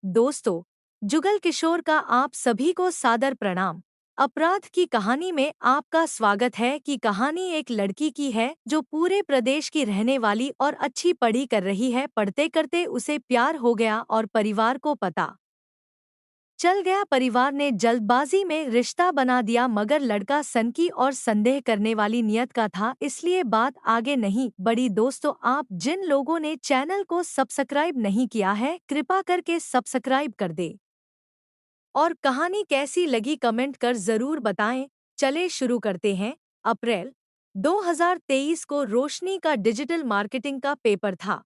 दोस्तों, जुगल किशोर का आप सभी को सादर प्रणाम। अपराध की कहानी में आपका स्वागत है कि कहानी एक लड़की की है जो पूरे प्रदेश की रहने वाली और अच्छी पढ़ी कर रही है। पढ़ते करते उसे प्यार हो गया और परिवार को पता चल गया। परिवार ने जल्दबाजी में रिश्ता बना दिया, मगर लड़का सनकी और संदेह करने वाली नियत का था, इसलिए बात आगे नहीं बढ़ी। दोस्तों, आप जिन लोगों ने चैनल को सब्सक्राइब नहीं किया है, कृपा करके सब्सक्राइब कर दे और कहानी कैसी लगी कमेंट कर जरूर बताएं। चले शुरू करते हैं। अप्रैल 2023 को रोशनी का डिजिटल मार्केटिंग का पेपर था।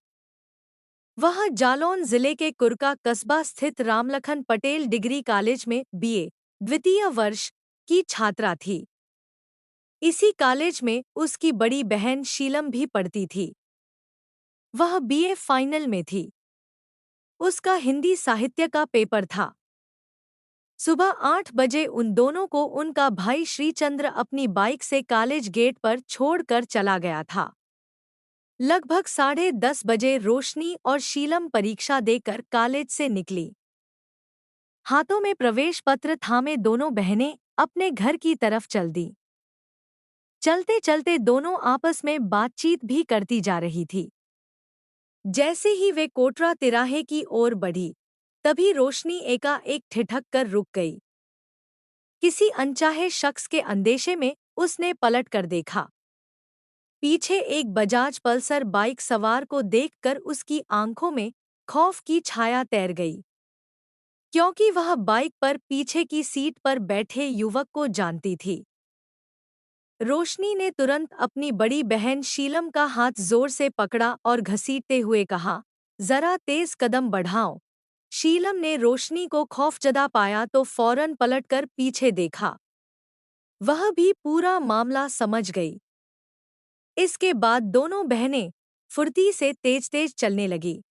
वह जालौन जिले के कुरका कस्बा स्थित रामलखन पटेल डिग्री कॉलेज में बीए द्वितीय वर्ष की छात्रा थी। इसी कॉलेज में उसकी बड़ी बहन शीलम भी पढ़ती थी। वह बीए फाइनल में थी। उसका हिंदी साहित्य का पेपर था। सुबह 8 बजे उन दोनों को उनका भाई श्रीचंद्र अपनी बाइक से कॉलेज गेट पर छोड़कर चला गया था। लगभग 10:30 बजे रोशनी और शीलम परीक्षा देकर कॉलेज से निकली। हाथों में प्रवेश पत्र थामे दोनों बहनें अपने घर की तरफ चल दी। चलते चलते दोनों आपस में बातचीत भी करती जा रही थी। जैसे ही वे कोटरा तिराहे की ओर बढ़ी, तभी रोशनी एकाएक ठिठक कर रुक गई। किसी अनचाहे शख्स के अंदेशे में उसने पलट कर देखा। पीछे एक बजाज पल्सर बाइक सवार को देखकर उसकी आंखों में खौफ की छाया तैर गई, क्योंकि वह बाइक पर पीछे की सीट पर बैठे युवक को जानती थी। रोशनी ने तुरंत अपनी बड़ी बहन शीलम का हाथ जोर से पकड़ा और घसीटते हुए कहा, जरा तेज कदम बढ़ाओ। शीलम ने रोशनी को खौफजदा पाया तो फौरन पलटकर पीछे देखा। वह भी पूरा मामला समझ गई। इसके बाद दोनों बहनें फुर्ती से तेज तेज चलने लगी।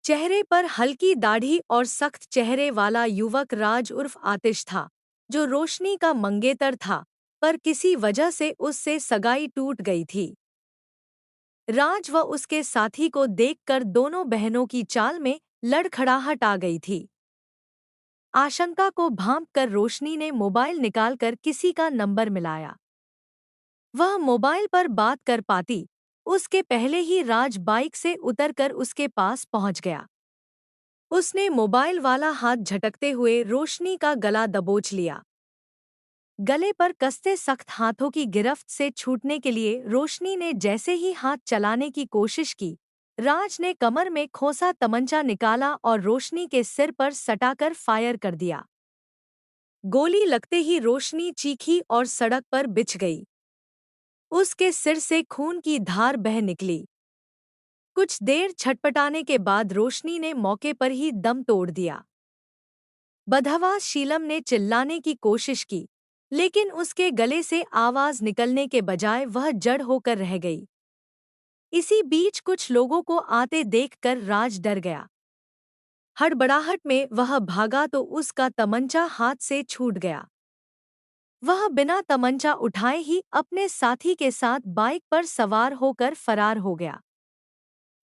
चेहरे पर हल्की दाढ़ी और सख्त चेहरे वाला युवक राज उर्फ आतिश था, जो रोशनी का मंगेतर था, पर किसी वजह से उससे सगाई टूट गई थी। राज व उसके साथी को देखकर दोनों बहनों की चाल में लड़खड़ाहट आ गई थी। आशंका को भांपकर रोशनी ने मोबाइल निकालकर किसी का नंबर मिलाया। वह मोबाइल पर बात कर पाती उसके पहले ही राज बाइक से उतरकर उसके पास पहुंच गया। उसने मोबाइल वाला हाथ झटकते हुए रोशनी का गला दबोच लिया। गले पर कसते सख्त हाथों की गिरफ्त से छूटने के लिए रोशनी ने जैसे ही हाथ चलाने की कोशिश की, राज ने कमर में खोसा तमंचा निकाला और रोशनी के सिर पर सटाकर फायर कर दिया। गोली लगते ही रोशनी चीखी और सड़क पर बिछ गई। उसके सिर से खून की धार बह निकली। कुछ देर छटपटाने के बाद रोशनी ने मौके पर ही दम तोड़ दिया। बदहवास शीलम ने चिल्लाने की कोशिश की, लेकिन उसके गले से आवाज निकलने के बजाय वह जड़ होकर रह गई। इसी बीच कुछ लोगों को आते देखकर राज डर गया। हड़बड़ाहट में वह भागा तो उसका तमंचा हाथ से छूट गया। वह बिना तमंचा उठाए ही अपने साथी के साथ बाइक पर सवार होकर फरार हो गया।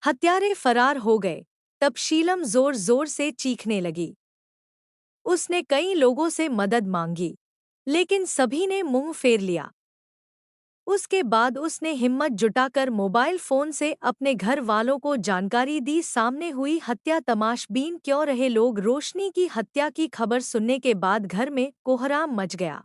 हत्यारे फरार हो गए, तब शीलम जोर जोर से चीखने लगी। उसने कई लोगों से मदद मांगी, लेकिन सभी ने मुंह फेर लिया। उसके बाद उसने हिम्मत जुटाकर मोबाइल फोन से अपने घर वालों को जानकारी दी। सामने हुई हत्या तमाशबीन क्यों रहे लोग। रोशनी की हत्या की खबर सुनने के बाद घर में कोहराम मच गया।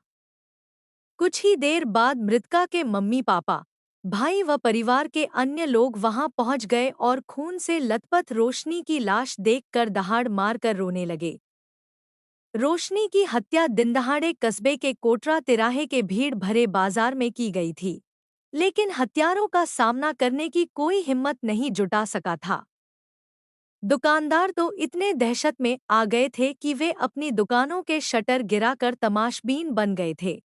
कुछ ही देर बाद मृतका के मम्मी पापा, भाई व परिवार के अन्य लोग वहां पहुंच गए और खून से लथपथ रोशनी की लाश देखकर दहाड़ मारकर रोने लगे। रोशनी की हत्या दिनदहाड़े कस्बे के कोटरा तिराहे के भीड़ भरे बाजार में की गई थी, लेकिन हत्यारों का सामना करने की कोई हिम्मत नहीं जुटा सका था। दुकानदार तो इतने दहशत में आ गए थे कि वे अपनी दुकानों के शटर गिराकर तमाशबीन बन गए थे।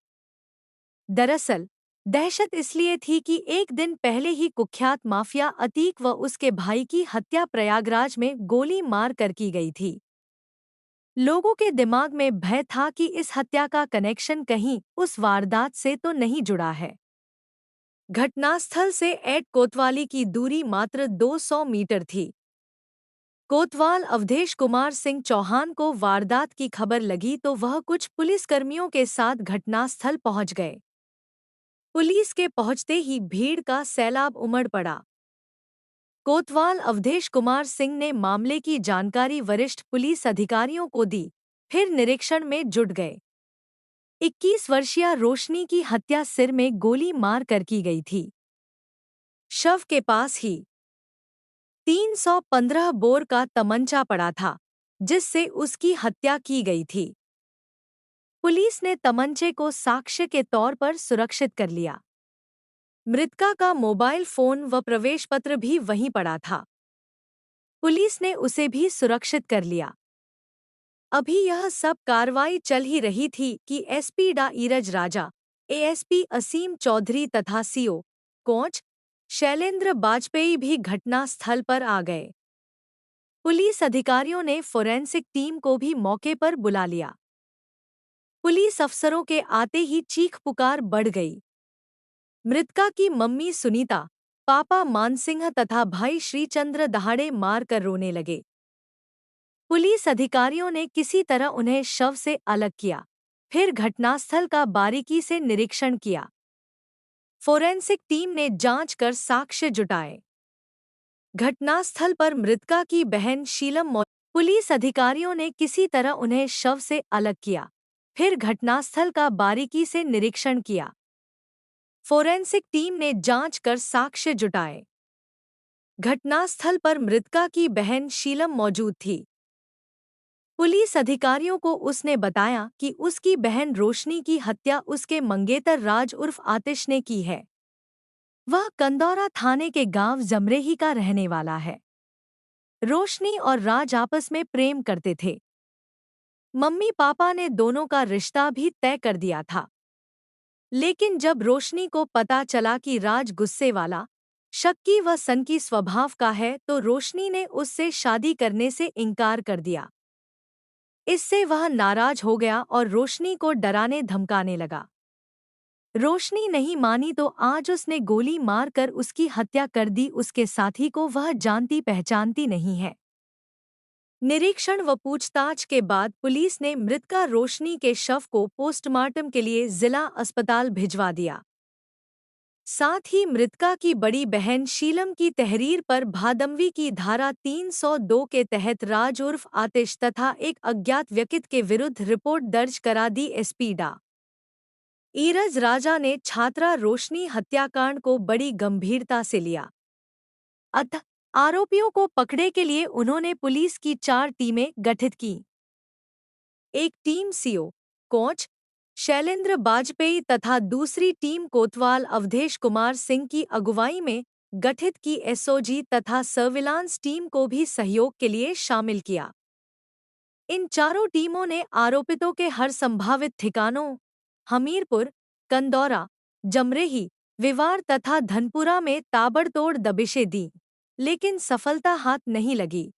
दरअसल दहशत इसलिए थी कि एक दिन पहले ही कुख्यात माफिया अतीक व उसके भाई की हत्या प्रयागराज में गोली मार कर की गई थी। लोगों के दिमाग में भय था कि इस हत्या का कनेक्शन कहीं उस वारदात से तो नहीं जुड़ा है। घटनास्थल से एट कोतवाली की दूरी मात्र 200 मीटर थी। कोतवाल अवधेश कुमार सिंह चौहान को वारदात की खबर लगी तो वह कुछ पुलिसकर्मियों के साथ घटनास्थल पहुंच गए। पुलिस के पहुंचते ही भीड़ का सैलाब उमड़ पड़ा। कोतवाल अवधेश कुमार सिंह ने मामले की जानकारी वरिष्ठ पुलिस अधिकारियों को दी, फिर निरीक्षण में जुट गए। 21 वर्षीय रोशनी की हत्या सिर में गोली मार कर की गई थी। शव के पास ही 315 बोर का तमंचा पड़ा था, जिससे उसकी हत्या की गई थी। पुलिस ने तमंचे को साक्ष्य के तौर पर सुरक्षित कर लिया। मृतका का मोबाइल फोन व प्रवेश पत्र भी वहीं पड़ा था। पुलिस ने उसे भी सुरक्षित कर लिया। अभी यह सब कार्रवाई चल ही रही थी कि एसपी डा ईरज राजा, एएसपी असीम चौधरी तथा सीओ कोच शैलेंद्र बाजपेयी भी घटना स्थल पर आ गए। पुलिस अधिकारियों ने फोरेंसिक टीम को भी मौके पर बुला लिया। पुलिस अफसरों के आते ही चीख पुकार बढ़ गई। मृतका की मम्मी सुनीता, पापा मानसिंह तथा भाई श्रीचंद्र दहाड़े मार कर रोने लगे। पुलिस अधिकारियों ने किसी तरह उन्हें शव से अलग किया, फिर घटनास्थल का बारीकी से निरीक्षण किया। फोरेंसिक टीम ने जांच कर साक्ष्य जुटाए। घटनास्थल पर मृतका की बहन शीलम पुलिस अधिकारियों ने किसी तरह उन्हें शव से अलग किया, फिर घटनास्थल का बारीकी से निरीक्षण किया। फोरेंसिक टीम ने जांच कर साक्ष्य जुटाए। घटनास्थल पर मृतका की बहन शीलम मौजूद थी। पुलिस अधिकारियों को उसने बताया कि उसकी बहन रोशनी की हत्या उसके मंगेतर राज उर्फ आतिश ने की है। वह कंदौरा थाने के गांव जमरेही का रहने वाला है। रोशनी और राज आपस में प्रेम करते थे। मम्मी पापा ने दोनों का रिश्ता भी तय कर दिया था। लेकिन जब रोशनी को पता चला कि राज गुस्से वाला, शक्की व सनकी स्वभाव का है तो रोशनी ने उससे शादी करने से इनकार कर दिया। इससे वह नाराज हो गया और रोशनी को डराने धमकाने लगा। रोशनी नहीं मानी तो आज उसने गोली मारकर उसकी हत्या कर दी। उसके साथी को वह जानती पहचानती नहीं है। निरीक्षण व पूछताछ के बाद पुलिस ने मृतका रोशनी के शव को पोस्टमार्टम के लिए जिला अस्पताल भिजवा दिया। साथ ही मृतका की बड़ी बहन शीलम की तहरीर पर भादमवी की धारा 302 के तहत राज उर्फ आतिश तथा एक अज्ञात व्यक्ति के विरुद्ध रिपोर्ट दर्ज करा दी। एसपी डा ईरज राजा ने छात्रा रोशनी हत्याकांड को बड़ी गंभीरता से लिया। अतः आरोपियों को पकड़े के लिए उन्होंने पुलिस की 4 टीमें गठित की। एक team CO coach Shailendra Bajpai तथा दूसरी टीम कोतवाल अवधेश कुमार सिंह की अगुवाई में गठित की। एसओजी तथा सर्विलांस टीम को भी सहयोग के लिए शामिल किया। इन चारों टीमों ने आरोपितों के हर संभावित ठिकानों हमीरपुर, कंदौरा, जमरेही, विवार तथा धनपुरा में ताबड़तोड़ दबिशें दी, लेकिन सफलता हाथ नहीं लगी।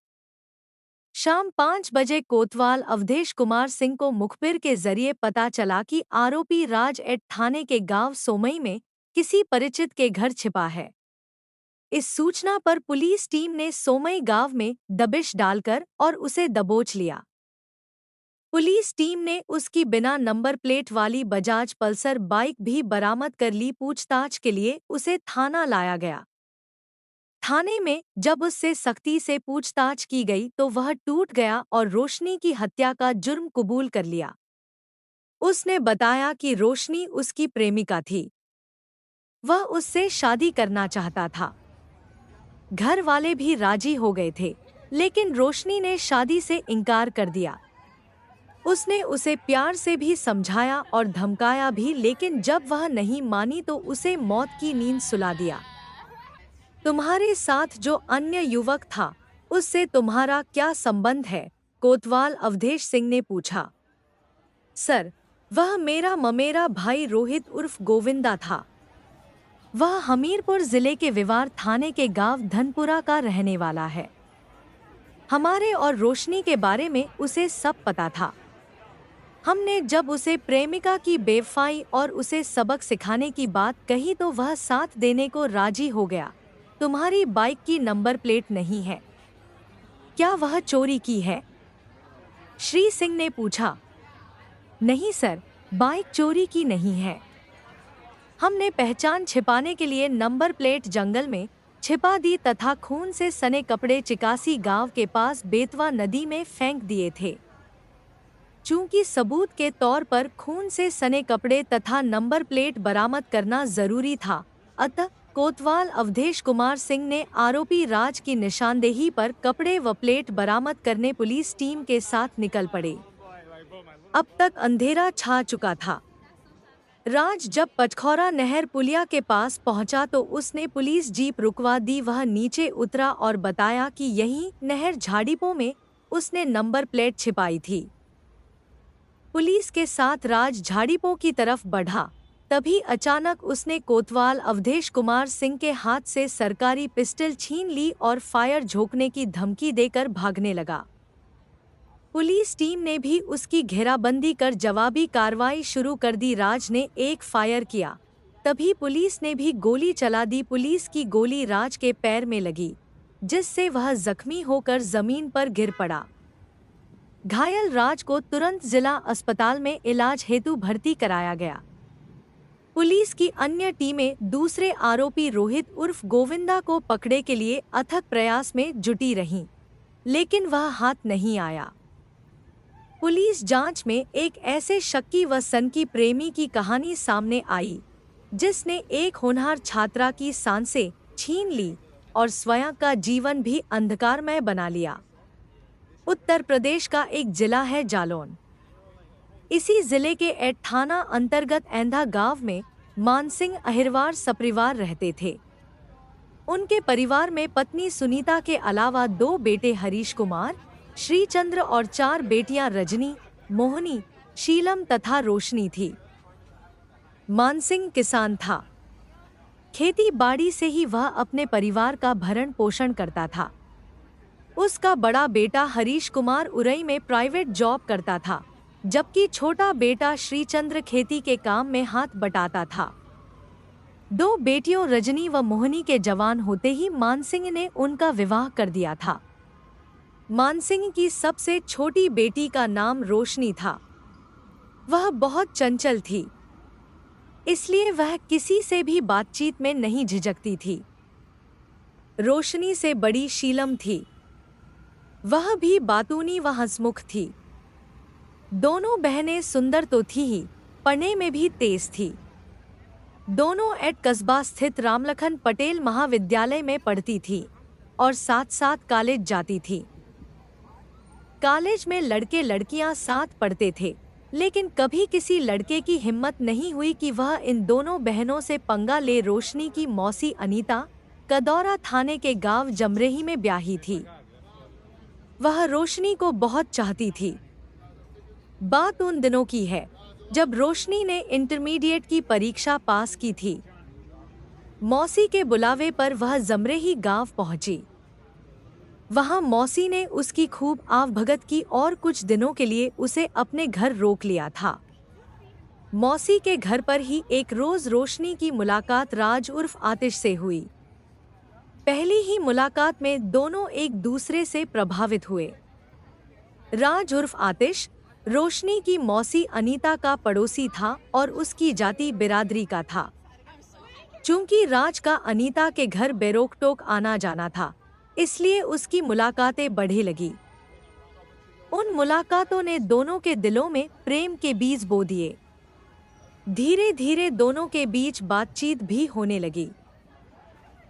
शाम 5 बजे कोतवाल अवधेश कुमार सिंह को मुखबिर के जरिए पता चला कि आरोपी राज एट थाने के गांव सोमई में किसी परिचित के घर छिपा है। इस सूचना पर पुलिस टीम ने सोमई गांव में दबिश डालकर और उसे दबोच लिया। पुलिस टीम ने उसकी बिना नंबर प्लेट वाली बजाज पल्सर बाइक भी बरामद कर ली। पूछताछ के लिए उसे थाना लाया गया। थाने में जब उससे सख्ती से पूछताछ की गई तो वह टूट गया और रोशनी की हत्या का जुर्म कबूल कर लिया। उसने बताया कि रोशनी उसकी प्रेमिका थी। वह उससे शादी करना चाहता था। घर वाले भी राजी हो गए थे, लेकिन रोशनी ने शादी से इनकार कर दिया। उसने उसे प्यार से भी समझाया और धमकाया भी, लेकिन जब वह नहीं मानी तो उसे मौत की नींद सुला दिया। तुम्हारे साथ जो अन्य युवक था, उससे तुम्हारा क्या संबंध है? कोतवाल अवधेश सिंह ने पूछा। सर, वह मेरा ममेरा भाई रोहित उर्फ गोविंदा था। वह हमीरपुर जिले के विवार थाने के गांव धनपुरा का रहने वाला है। हमारे और रोशनी के बारे में उसे सब पता था। हमने जब उसे प्रेमिका की बेवफाई और उसे सबक सिखाने की बात कही तो वह साथ देने को राजी हो गया। तुम्हारी बाइक की नंबर प्लेट नहीं है। क्या वह चोरी की है? श्री सिंह ने पूछा। नहीं सर, बाइक चोरी की नहीं है। हमने पहचान छिपाने के लिए नंबर प्लेट जंगल में छिपा दी तथा खून से सने कपड़े चिकासी गांव के पास बेतवा नदी में फेंक दिए थे। चूंकि सबूत के तौर पर खून से सने कपड़े तथा नंबर प्लेट बरामद करना जरूरी था, अतः कोतवाल अवधेश कुमार सिंह ने आरोपी राज की निशानदेही पर कपड़े व प्लेट बरामद करने पुलिस टीम के साथ निकल पड़े। अब तक अंधेरा छा चुका था। राज जब पचखौरा नहर पुलिया के पास पहुंचा तो उसने पुलिस जीप रुकवा दी। वह नीचे उतरा और बताया कि यहीं नहर झाड़ीपों में उसने नंबर प्लेट छिपाई थी। पुलिस के साथ राज झाड़ीपों की तरफ बढ़ा, तभी अचानक उसने कोतवाल अवधेश कुमार सिंह के हाथ से सरकारी पिस्टल छीन ली और फायर झोंकने की धमकी देकर भागने लगा। पुलिस टीम ने भी उसकी घेराबंदी कर जवाबी कार्रवाई शुरू कर दी। राज ने एक फायर किया, तभी पुलिस ने भी गोली चला दी। पुलिस की गोली राज के पैर में लगी, जिससे वह जख्मी होकर जमीन पर गिर पड़ा। घायल राज को तुरंत जिला अस्पताल में इलाज हेतु भर्ती कराया गया। पुलिस की अन्य टीमें दूसरे आरोपी रोहित उर्फ गोविंदा को पकड़े के लिए अथक प्रयास में जुटी रहीं, लेकिन वह हाथ नहीं आया। पुलिस जांच में एक ऐसे शक्की व सनकी प्रेमी की कहानी सामने आई, जिसने एक होनहार छात्रा की सांसें छीन ली और स्वयं का जीवन भी अंधकारमय बना लिया। उत्तर प्रदेश का एक जिला है जालौन। इसी जिले के एट थाना अंतर्गत ऐंधा गांव में मानसिंह अहिरवार सपरिवार रहते थे। उनके परिवार में पत्नी सुनीता के अलावा 2 बेटे हरीश कुमार, श्रीचंद्र और 4 बेटियां रजनी, मोहनी, शीलम तथा रोशनी थी। मानसिंह किसान था। खेती बाड़ी से ही वह अपने परिवार का भरण पोषण करता था। उसका बड़ा बेटा हरीश कुमार उरई में प्राइवेट जॉब करता था, जबकि छोटा बेटा श्रीचंद्र खेती के काम में हाथ बटाता था। 2 बेटियों रजनी व मोहनी के जवान होते ही मानसिंह ने उनका विवाह कर दिया था। मानसिंह की सबसे छोटी बेटी का नाम रोशनी था। वह बहुत चंचल थी, इसलिए वह किसी से भी बातचीत में नहीं झिझकती थी। रोशनी से बड़ी शीलम थी। वह भी बातूनी व हंसमुख थी। दोनों बहनें सुंदर तो थी ही, पढ़ने में भी तेज थी। दोनों एट कस्बा स्थित रामलखन पटेल महाविद्यालय में पढ़ती थी और साथ साथ कॉलेज जाती थी। कॉलेज में लड़के लड़कियां साथ पढ़ते थे, लेकिन कभी किसी लड़के की हिम्मत नहीं हुई कि वह इन दोनों बहनों से पंगा ले। रोशनी की मौसी अनीता कदौरा थाने के गांव जमरेही में ब्याही थी। वह रोशनी को बहुत चाहती थी। बात उन दिनों की है जब रोशनी ने इंटरमीडिएट की परीक्षा पास की थी। मौसी के बुलावे पर वह जमरेही गांव पहुंची। वहां मौसी ने उसकी खूब आवभगत की और कुछ दिनों के लिए उसे अपने घर रोक लिया था। मौसी के घर पर ही एक रोज रोशनी की मुलाकात राज उर्फ आतिश से हुई। पहली ही मुलाकात में दोनों एक दूसरे से प्रभावित हुए। राज उर्फ आतिश रोशनी की मौसी अनीता का पड़ोसी था और उसकी जाति बिरादरी का था। चूंकि राज का अनीता के घर बेरोकटोक आना जाना था, इसलिए उसकी मुलाकातें बढ़े लगी। उन मुलाकातों ने दोनों के दिलों में प्रेम के बीज बो दिए। धीरे धीरे दोनों के बीच बातचीत भी होने लगी।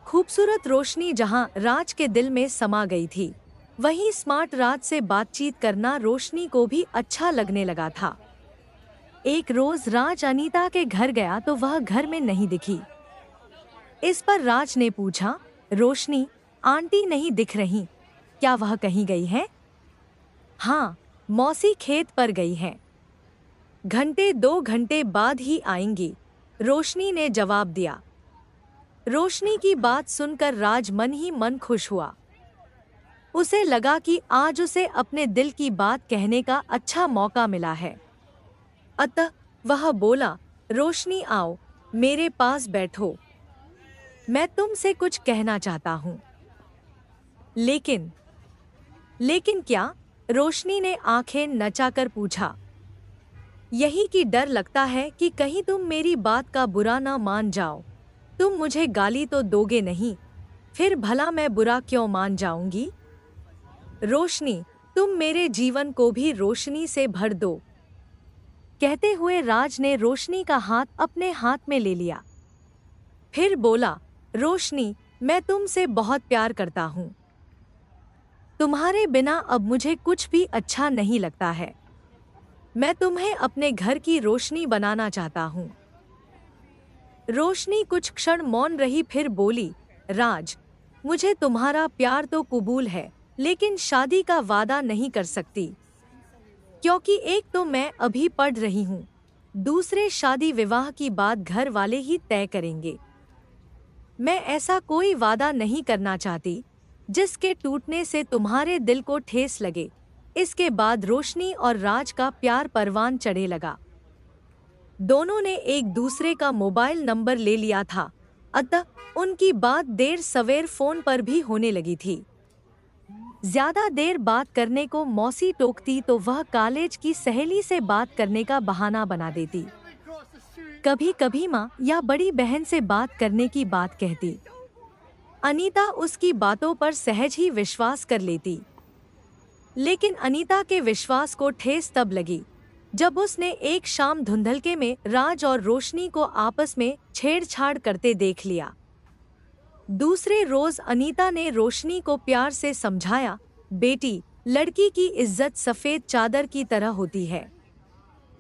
खूबसूरत रोशनी जहां राज के दिल में समा गई थी, वहीं स्मार्ट राज से बातचीत करना रोशनी को भी अच्छा लगने लगा था। एक रोज राज अनीता के घर गया तो वह घर में नहीं दिखी। इस पर राज ने पूछा, रोशनी, आंटी नहीं दिख रही, क्या वह कहीं गई है? हाँ, मौसी खेत पर गई है। 1-2 घंटे बाद ही आएंगी, रोशनी ने जवाब दिया। रोशनी की बात सुनकर राज मन ही मन खुश हुआ। उसे लगा कि आज उसे अपने दिल की बात कहने का अच्छा मौका मिला है। अतः वह बोला, रोशनी आओ, मेरे पास बैठो, मैं तुमसे कुछ कहना चाहता हूँ। लेकिन लेकिन क्या? रोशनी ने आंखें नचाकर पूछा। यही कि डर लगता है कि कहीं तुम मेरी बात का बुरा ना मान जाओ। तुम मुझे गाली तो दोगे नहीं? फिर भला मैं बुरा क्यों मान जाऊंगी? रोशनी, तुम मेरे जीवन को भी रोशनी से भर दो। कहते हुए राज ने रोशनी का हाथ अपने हाथ में ले लिया। फिर बोला, रोशनी, मैं तुमसे बहुत प्यार करता हूँ। तुम्हारे बिना अब मुझे कुछ भी अच्छा नहीं लगता है। मैं तुम्हें अपने घर की रोशनी बनाना चाहता हूँ। रोशनी कुछ क्षण मौन रही, फिर बोली, राज, मुझे तुम्हारा प्यार तो कबूल है, लेकिन शादी का वादा नहीं कर सकती। क्योंकि एक तो मैं अभी पढ़ रही हूँ, दूसरे शादी विवाह की बात घर वाले ही तय करेंगे। मैं ऐसा कोई वादा नहीं करना चाहती जिसके टूटने से तुम्हारे दिल को ठेस लगे। इसके बाद रोशनी और राज का प्यार परवान चढ़े लगा। दोनों ने एक दूसरे का मोबाइल नंबर ले लिया था, अतः उनकी बात देर सवेर फोन पर भी होने लगी थी। ज्यादा देर बात करने को मौसी टोकती तो वह कॉलेज की सहेली से बात करने का बहाना बना देती। कभी कभी माँ या बड़ी बहन से बात करने की बात कहती। अनीता उसकी बातों पर सहज ही विश्वास कर लेती। लेकिन अनीता के विश्वास को ठेस तब लगी जब उसने एक शाम धुंधलके में राज और रोशनी को आपस में छेड़छाड़ करते देख लिया। दूसरे रोज अनीता ने रोशनी को प्यार से समझाया, बेटी, लड़की की इज्जत सफेद चादर की तरह होती है।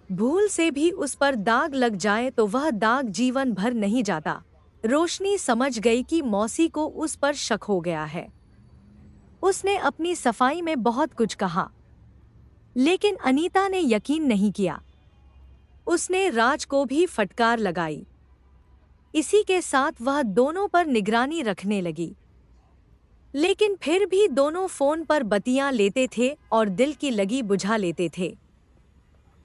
भूल से भी उस पर दाग लग जाए तो वह दाग जीवन भर नहीं जाता। रोशनी समझ गई कि मौसी को उस पर शक हो गया है। उसने अपनी सफाई में बहुत कुछ कहा, लेकिन अनीता ने यकीन नहीं किया। उसने राज को भी फटकार लगाई। इसी के साथ वह दोनों पर निगरानी रखने लगी। लेकिन फिर भी दोनों फोन पर बतियां लेते थे और दिल की लगी बुझा लेते थे।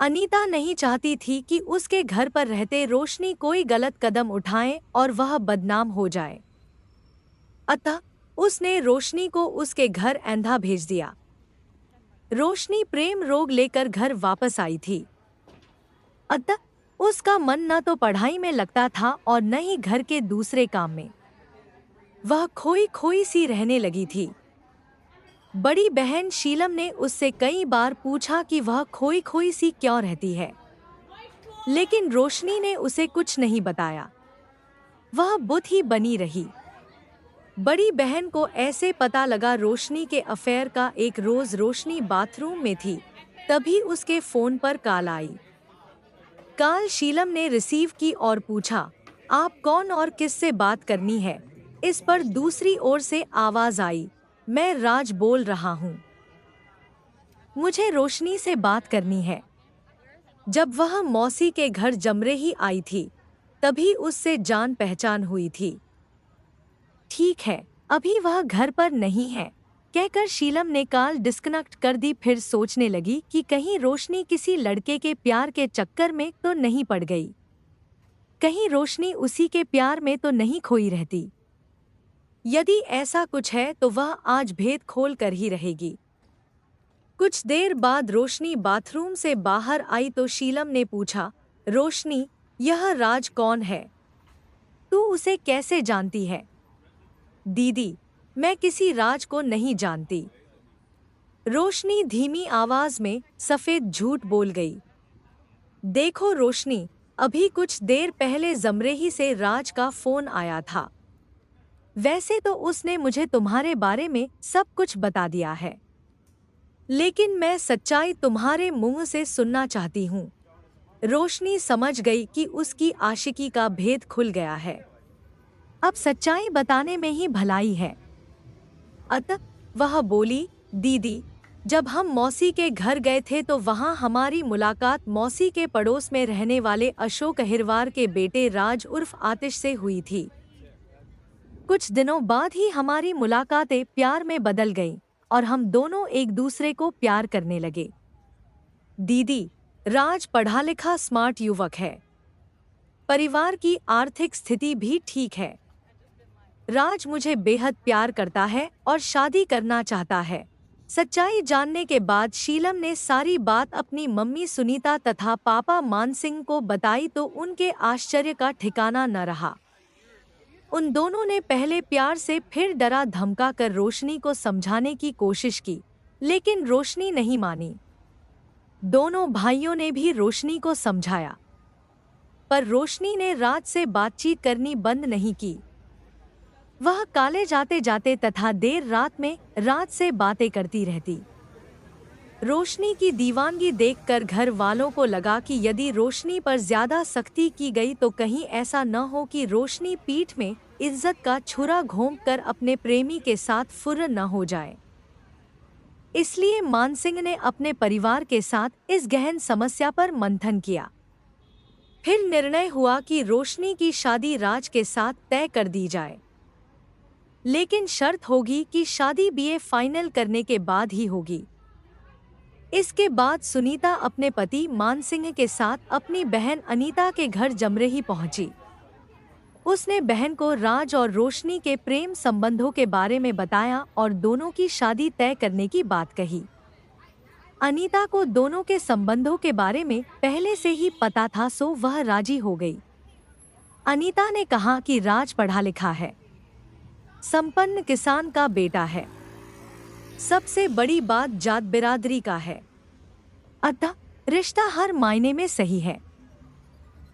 अनीता नहीं चाहती थी कि उसके घर पर रहते रोशनी कोई गलत कदम उठाए और वह बदनाम हो जाए। अतः उसने रोशनी को उसके घर अंधा भेज दिया। रोशनी प्रेम रोग लेकर घर वापस आई थी। अतः उसका मन न तो पढ़ाई में लगता था और न ही घर के दूसरे काम में। वह खोई खोई सी रहने लगी थी। बड़ी बहन शीलम ने उससे कई बार पूछा कि वह खोई खोई सी क्यों रहती है, लेकिन रोशनी ने उसे कुछ नहीं बताया। वह बुत ही बनी रही। बड़ी बहन को ऐसे पता लगा रोशनी के अफेयर का। एक रोज रोशनी बाथरूम में थी, तभी उसके फोन पर कॉल आई। कॉल शीलम ने रिसीव की और पूछा, आप कौन और किससे बात करनी है? इस पर दूसरी ओर से आवाज आई, मैं राज बोल रहा हूँ। मुझे रोशनी से बात करनी है। जब वह मौसी के घर जमरे ही आई थी, तभी उससे जान पहचान हुई थी। ठीक है, अभी वह घर पर नहीं है, कहकर शीलम ने कॉल डिस्कनेक्ट कर दी। फिर सोचने लगी कि कहीं रोशनी किसी लड़के के प्यार के चक्कर में तो नहीं पड़ गई, कहीं रोशनी उसी के प्यार में तो नहीं खोई रहती। यदि ऐसा कुछ है तो वह आज भेद खोल कर ही रहेगी। कुछ देर बाद रोशनी बाथरूम से बाहर आई तो शीलम ने पूछा, रोशनी, यह राज कौन है? तू उसे कैसे जानती है? दीदी, मैं किसी राज को नहीं जानती। रोशनी धीमी आवाज में सफेद झूठ बोल गई। देखो रोशनी, अभी कुछ देर पहले जमरेही से राज का फोन आया था। वैसे तो उसने मुझे तुम्हारे बारे में सब कुछ बता दिया है, लेकिन मैं सच्चाई तुम्हारे मुंह से सुनना चाहती हूँ। रोशनी समझ गई कि उसकी आशिकी का भेद खुल गया है। अब सच्चाई बताने में ही भलाई है। अतः वह बोली, दीदी, जब हम मौसी के घर गए थे तो वहाँ हमारी मुलाकात मौसी के पड़ोस में रहने वाले अशोक अहिरवार के बेटे राज उर्फ आतिश से हुई थी। कुछ दिनों बाद ही हमारी मुलाकातें प्यार में बदल गईं और हम दोनों एक दूसरे को प्यार करने लगे। दीदी, राज पढ़ा लिखा स्मार्ट युवक है। परिवार की आर्थिक स्थिति भी ठीक है। राज मुझे बेहद प्यार करता है और शादी करना चाहता है। सच्चाई जानने के बाद शीलम ने सारी बात अपनी मम्मी सुनीता तथा पापा मानसिंह को बताई तो उनके आश्चर्य का ठिकाना न रहा। उन दोनों ने पहले प्यार से फिर डरा धमका कर रोशनी को समझाने की कोशिश की, लेकिन रोशनी नहीं मानी। दोनों भाइयों ने भी रोशनी को समझाया, पर रोशनी ने राज से बातचीत करनी बंद नहीं की। वह कॉलेज आते जाते तथा देर रात में राज से बातें करती रहती। रोशनी की दीवानगी देखकर घर वालों को लगा कि यदि रोशनी पर ज्यादा सख्ती की गई तो कहीं ऐसा न हो कि रोशनी पीठ में इज्जत का छुरा घोंप कर अपने प्रेमी के साथ फुर्र न हो जाए। इसलिए मानसिंह ने अपने परिवार के साथ इस गहन समस्या पर मंथन किया। फिर निर्णय हुआ कि रोशनी की शादी राज के साथ तय कर दी जाए, लेकिन शर्त होगी कि शादी बीए फाइनल करने के बाद ही होगी। इसके बाद सुनीता अपने पति मानसिंह के साथ अपनी बहन अनीता के घर जमरेही पहुंची। उसने बहन को राज और रोशनी के प्रेम संबंधों के बारे में बताया और दोनों की शादी तय करने की बात कही। अनीता को दोनों के संबंधों के बारे में पहले से ही पता था, सो वह राजी हो गई। अनीता ने कहा कि राज पढ़ा लिखा है, संपन्न किसान का बेटा है, सबसे बड़ी बात जात बिरादरी का है, अतः रिश्ता हर मायने में सही है।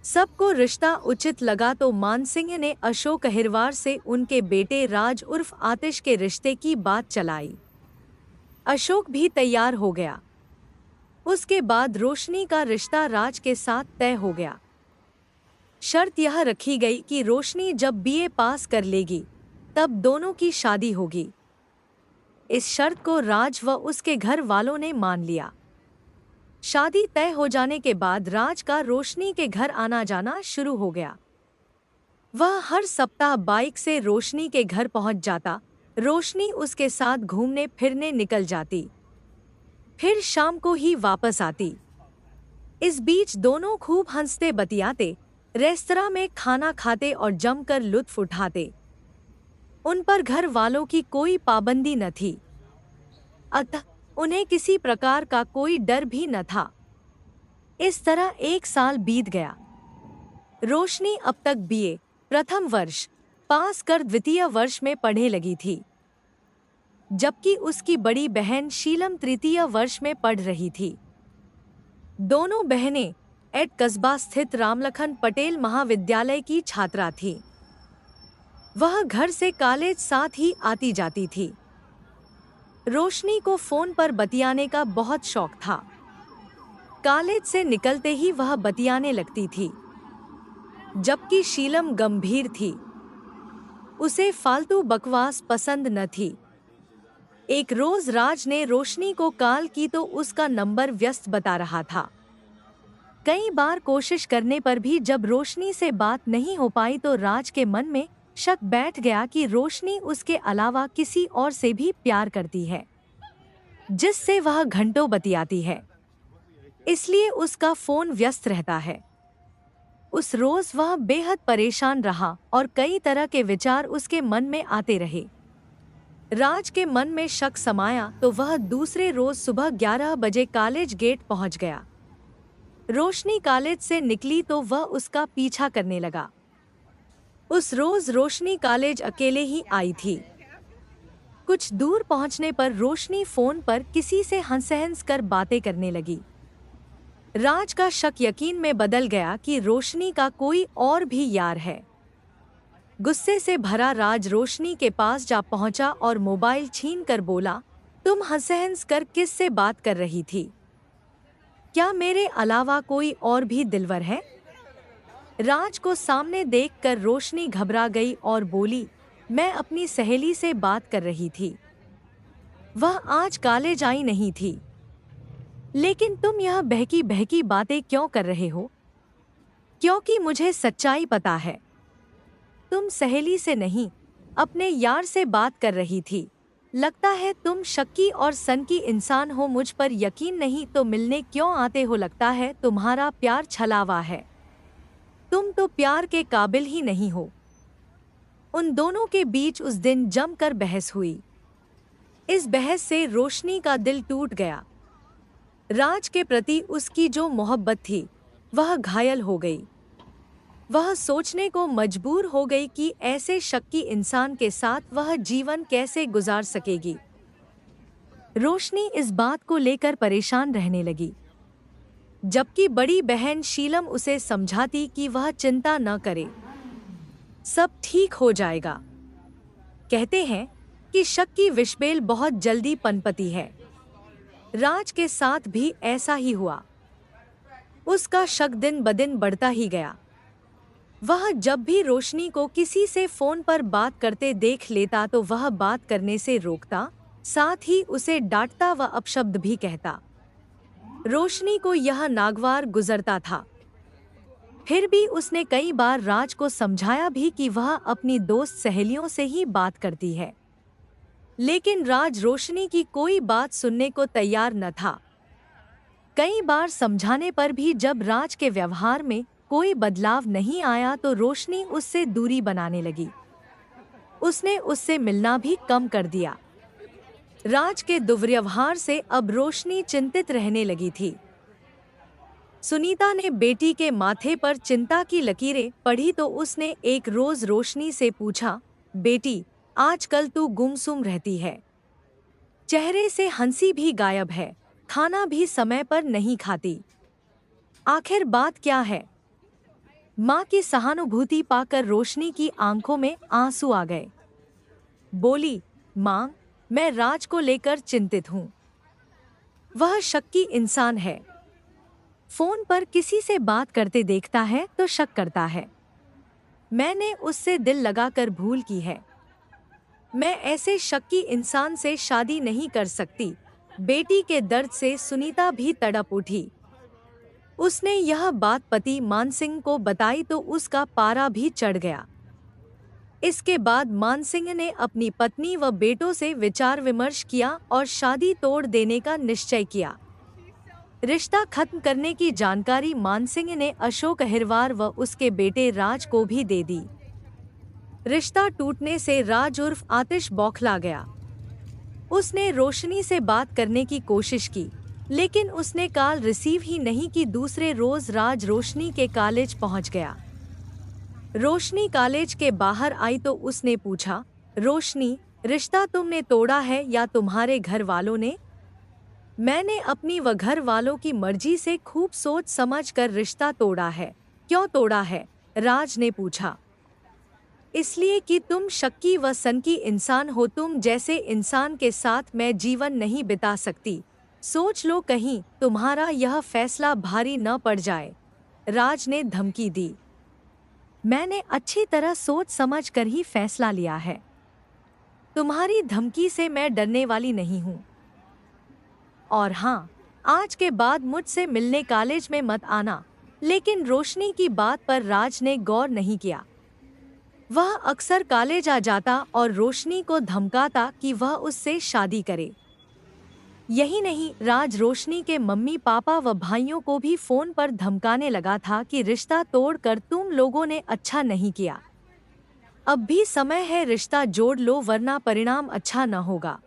सबको रिश्ता उचित लगा तो मानसिंह ने अशोक अहिरवार से उनके बेटे राज उर्फ आतिश के रिश्ते की बात चलाई। अशोक भी तैयार हो गया। उसके बाद रोशनी का रिश्ता राज के साथ तय हो गया। शर्त यह रखी गई कि रोशनी जब बीए पास कर लेगी तब दोनों की शादी होगी। इस शर्त को राज व उसके घर वालों ने मान लिया। शादी तय हो जाने के बाद राज का रोशनी के घर आना जाना शुरू हो गया। वह हर सप्ताह बाइक से रोशनी के घर पहुंच जाता, रोशनी उसके साथ घूमने फिरने निकल जाती, फिर शाम को ही वापस आती। इस बीच दोनों खूब हंसते बतियाते, रेस्तरां में खाना खाते और जमकर लुत्फ उठाते। उन पर घर वालों की कोई पाबंदी न थी, अतः उन्हें किसी प्रकार का कोई डर भी न था। इस तरह 1 साल बीत गया। रोशनी अब तक बीए प्रथम वर्ष पास कर द्वितीय वर्ष में पढ़ने लगी थी, जबकि उसकी बड़ी बहन शीलम तृतीय वर्ष में पढ़ रही थी। दोनों बहनें एट कस्बा स्थित रामलखन पटेल महाविद्यालय की छात्रा थीं। वह घर से कॉलेज साथ ही आती जाती थी। रोशनी को फोन पर बतियाने का बहुत शौक था। कॉलेज से निकलते ही वह बतियाने लगती थी, जबकि शीलम गंभीर थी। उसे फालतू बकवास पसंद न थी। एक रोज राज ने रोशनी को कॉल की तो उसका नंबर व्यस्त बता रहा था। कई बार कोशिश करने पर भी जब रोशनी से बात नहीं हो पाई तो राज के मन में शक बैठ गया कि रोशनी उसके अलावा किसी और से भी प्यार करती है, जिससे वह घंटों बतियाती है। इसलिए उसका फोन व्यस्त रहता है। उस रोज वह बेहद परेशान रहा और कई तरह के विचार उसके मन में आते रहे। राज के मन में शक समाया तो वह दूसरे रोज सुबह 11 बजे कॉलेज गेट पहुंच गया। रोशनी कॉलेज से निकली तो वह उसका पीछा करने लगा। उस रोज रोशनी कॉलेज अकेले ही आई थी। कुछ दूर पहुंचने पर रोशनी फोन पर किसी से हंस कर बातें करने लगी। राज का शक यकीन में बदल गया कि रोशनी का कोई और भी यार है। गुस्से से भरा राज रोशनी के पास जा पहुंचा और मोबाइल छीन कर बोला, तुम हंस कर किस से बात कर रही थी? क्या मेरे अलावा कोई और भी दिलवर है? राज को सामने देखकर रोशनी घबरा गई और बोली, मैं अपनी सहेली से बात कर रही थी। वह आज कॉलेज आई नहीं थी। लेकिन तुम यह बहकी बहकी बातें क्यों कर रहे हो? क्योंकि मुझे सच्चाई पता है। तुम सहेली से नहीं, अपने यार से बात कर रही थी। लगता है तुम शक्की और सनकी इंसान हो। मुझ पर यकीन नहीं तो मिलने क्यों आते हो? लगता है तुम्हारा प्यार छलावा है। तुम तो प्यार के काबिल ही नहीं हो। उन दोनों के बीच उस दिन जमकर बहस हुई। इस बहस से रोशनी का दिल टूट गया। राज के प्रति उसकी जो मोहब्बत थी वह घायल हो गई। वह सोचने को मजबूर हो गई कि ऐसे शक्की इंसान के साथ वह जीवन कैसे गुजार सकेगी। रोशनी इस बात को लेकर परेशान रहने लगी, जबकि बड़ी बहन शीलम उसे समझाती कि वह चिंता न करे, सब ठीक हो जाएगा। कहते हैं कि शक की विषबेल बहुत जल्दी पनपती है। राज के साथ भी ऐसा ही हुआ। उसका शक दिन बदिन बढ़ता ही गया। वह जब भी रोशनी को किसी से फोन पर बात करते देख लेता तो वह बात करने से रोकता, साथ ही उसे डांटता व अपशब्द भी कहता। रोशनी को यह नागवार गुजरता था। फिर भी उसने कई बार राज को समझाया भी कि वह अपनी दोस्त सहेलियों से ही बात करती है, लेकिन राज रोशनी की कोई बात सुनने को तैयार न था। कई बार समझाने पर भी जब राज के व्यवहार में कोई बदलाव नहीं आया तो रोशनी उससे दूरी बनाने लगी। उसने उससे मिलना भी कम कर दिया। राज के दुर्व्यवहार से अब रोशनी चिंतित रहने लगी थी। सुनीता ने बेटी के माथे पर चिंता की लकीरें पढ़ी तो उसने एक रोज रोशनी से पूछा, बेटी, आजकल तू गुमसुम रहती है। चेहरे से हंसी भी गायब है, खाना भी समय पर नहीं खाती। आखिर बात क्या है? माँ की सहानुभूति पाकर रोशनी की आंखों में आंसू आ गए। बोली, माँ, मैं राज को लेकर चिंतित हूँ। वह शक्की इंसान है। फोन पर किसी से बात करते देखता है तो शक करता है। मैंने उससे दिल लगाकर भूल की है। मैं ऐसे शक्की इंसान से शादी नहीं कर सकती। बेटी के दर्द से सुनीता भी तड़प उठी। उसने यह बात पति मानसिंह को बताई तो उसका पारा भी चढ़ गया। इसके बाद मानसिंह ने अपनी पत्नी व बेटों से विचार विमर्श किया और शादी तोड़ देने का निश्चय किया। रिश्ता खत्म करने की जानकारी मानसिंह ने अशोक अहिरवार व उसके बेटे राज को भी दे दी। रिश्ता टूटने से राज उर्फ आतिश बौखला गया। उसने रोशनी से बात करने की कोशिश की, लेकिन उसने कॉल रिसीव ही नहीं की। दूसरे रोज राज रोशनी के कॉलेज पहुंच गया। रोशनी कॉलेज के बाहर आई तो उसने पूछा, रोशनी, रिश्ता तुमने तोड़ा है या तुम्हारे घर वालों ने? मैंने अपनी व घर वालों की मर्जी से खूब सोच समझ कर रिश्ता तोड़ा है। क्यों तोड़ा है? राज ने पूछा। इसलिए कि तुम शक्की व सनकी इंसान हो। तुम जैसे इंसान के साथ मैं जीवन नहीं बिता सकती। सोच लो कहीं तुम्हारा यह फैसला भारी न पड़ जाए। राज ने धमकी दी। मैंने अच्छी तरह सोच समझ कर ही फैसला लिया है। तुम्हारी धमकी से मैं डरने वाली नहीं हूँ। और हाँ, आज के बाद मुझसे मिलने कॉलेज में मत आना। लेकिन रोशनी की बात पर राज ने गौर नहीं किया। वह अक्सर कॉलेज आ जाता और रोशनी को धमकाता कि वह उससे शादी करे। यही नहीं, राज रोशनी के मम्मी पापा व भाइयों को भी फोन पर धमकाने लगा था कि रिश्ता तोड़कर तुम लोगों ने अच्छा नहीं किया। अब भी समय है, रिश्ता जोड़ लो वरना परिणाम अच्छा न होगा।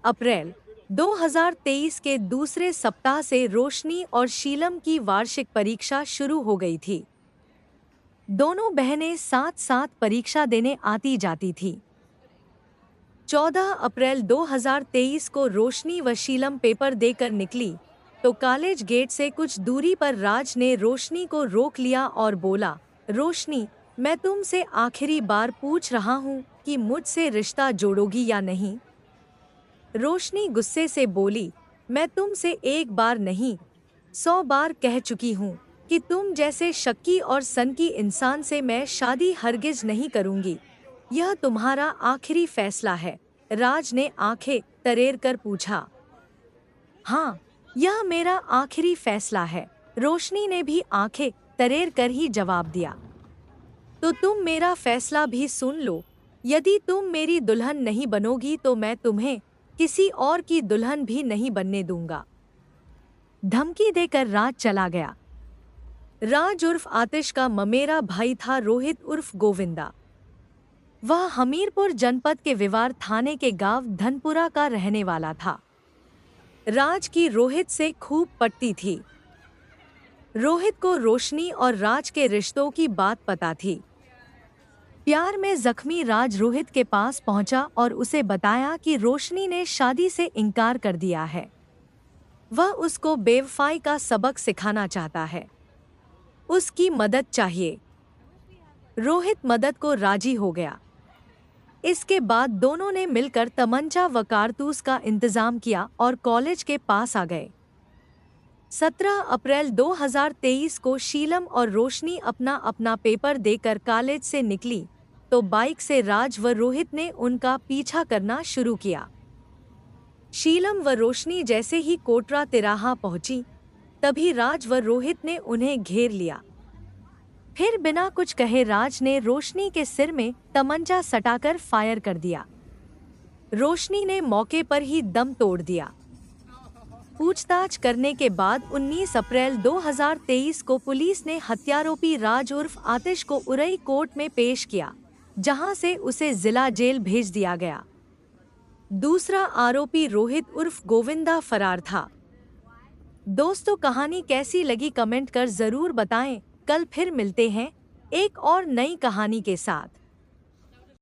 अप्रैल 2023 के दूसरे सप्ताह से रोशनी और शीलम की वार्षिक परीक्षा शुरू हो गई थी। दोनों बहनें साथ साथ परीक्षा देने आती जाती थीं। 14 अप्रैल 2023 को रोशनी व शीलम पेपर देकर निकली तो कॉलेज गेट से कुछ दूरी पर राज ने रोशनी को रोक लिया और बोला, रोशनी, मैं तुमसे आखिरी बार पूछ रहा हूँ कि मुझसे रिश्ता जोड़ोगी या नहीं? रोशनी गुस्से से बोली, मैं तुमसे एक बार नहीं 100 बार कह चुकी हूँ कि तुम जैसे शक्की और सनकी इंसान से मैं शादी हरगिज नहीं करूँगी। यह तुम्हारा आखिरी फैसला है? राज ने आंखें तरेर कर पूछा। हाँ, यह मेरा आखिरी फैसला है। रोशनी ने भी आंखें तरेर कर ही जवाब दिया। तो तुम मेरा फैसला भी सुन लो। यदि तुम मेरी दुल्हन नहीं बनोगी तो मैं तुम्हें किसी और की दुल्हन भी नहीं बनने दूंगा। धमकी देकर राज चला गया। राज उर्फ आतिश का ममेरा भाई था रोहित उर्फ गोविंदा। वह हमीरपुर जनपद के विवार थाने के गांव धनपुरा का रहने वाला था। राज की रोहित से खूब पटती थी। रोहित को रोशनी और राज के रिश्तों की बात पता थी। प्यार में जख्मी राज रोहित के पास पहुंचा और उसे बताया कि रोशनी ने शादी से इनकार कर दिया है। वह उसको बेवफाई का सबक सिखाना चाहता है। उसकी मदद चाहिए। रोहित मदद को राजी हो गया। इसके बाद दोनों ने मिलकर तमंचा व कारतूस का इंतजाम किया और कॉलेज के पास आ गए। 17 अप्रैल 2023 को शीलम और रोशनी अपना अपना पेपर देकर कॉलेज से निकली तो बाइक से राज व रोहित ने उनका पीछा करना शुरू किया। शीलम व रोशनी जैसे ही कोटरा तिराहा पहुंची तभी राज व रोहित ने उन्हें घेर लिया। फिर बिना कुछ कहे राज ने रोशनी के सिर में तमंचा सटाकर फायर कर दिया। रोशनी ने मौके पर ही दम तोड़ दिया। पूछताछ करने के बाद 19 अप्रैल 2023 को पुलिस ने हत्यारोपी राज उर्फ आतिश को उरई कोर्ट में पेश किया, जहां से उसे जिला जेल भेज दिया गया। दूसरा आरोपी रोहित उर्फ गोविंदा फरार था। दोस्तों, कहानी कैसी लगी कमेंट कर जरूर बताएं। कल फिर मिलते हैं एक और नई कहानी के साथ।